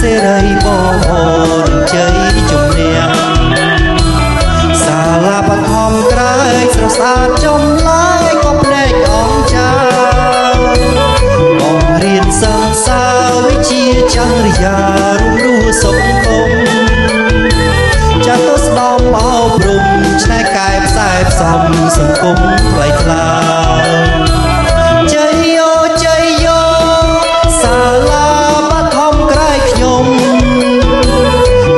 សេរីបងនឹងជ័យជំនះសាលាបឋមក្រែកស្រស់ស្អាតចំឡាយក៏ភ្នែកអងចាបងរៀនសិក្សាវិជ្ជាចរិយារួមរស់សុខគមចាត់ទៅស្ដំអប់រំឆ្នៃកែផ្សាយផ្សំសង្គមថ្លៃថ្លាជ័យយោជ័យយោសាលាបឋមក្រែកខ្ញុំ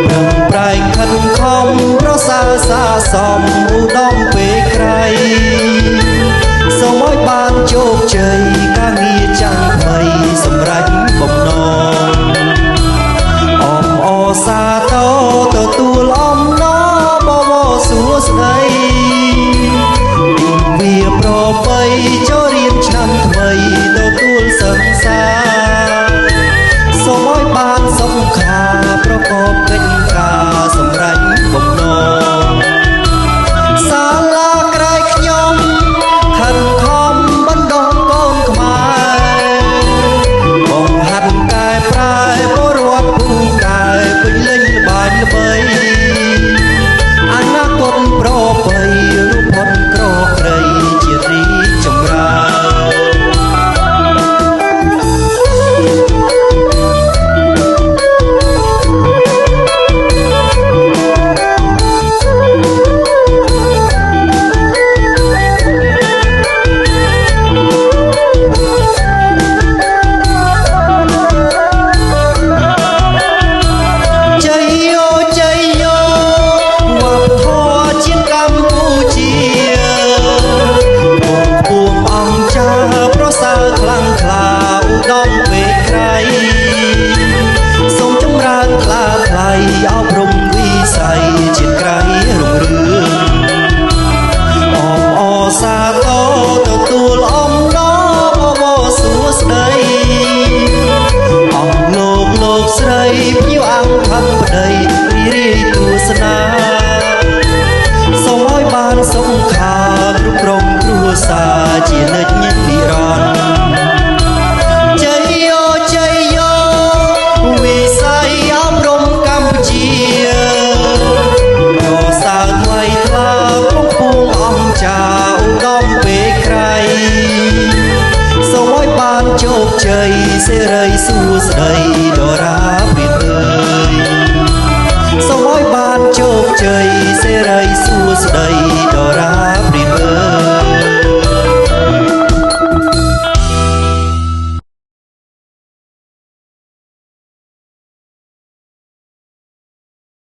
ប្រឹងប្រែងខិតខំប្រសើរសាសមឧត្តមពេលក្រៃសូមឲ្យបានជោគជ័យការងារចាំងថ្មីសម្រាប់បំណងអមអសាទរទទួលអំណរបបសួស្ដីវាប្របីចូលរៀនឆ្នាំថ្មីទទួលសិក្សាសូមឲ្យបានសុខាប្រកបកិច្ចការសម្រាប់បំណងសាលាក្រែកខ្ញុំខិតខំបណ្ដុះកូនខ្មែរបង្ហាត់កែប្រែពលរដ្ឋពូកែពេញលេញល្បាញល្បីអនាគតប្របីរូបផុតក្រក្រៃជារីចម្រើនសុខាគ្រប់ក្រុមគ្រួសារជានិច្ចនិរន្តរ៍ជ័យយោជ័យយោវិស័យអប់រំកម្ពុជាប្រសើរថ្លៃថ្លាគ្រប់ពួងអង្គចាឧត្តមពេលក្រៃសូមឲ្យបានជោគជ័យសេរីសួស្ដី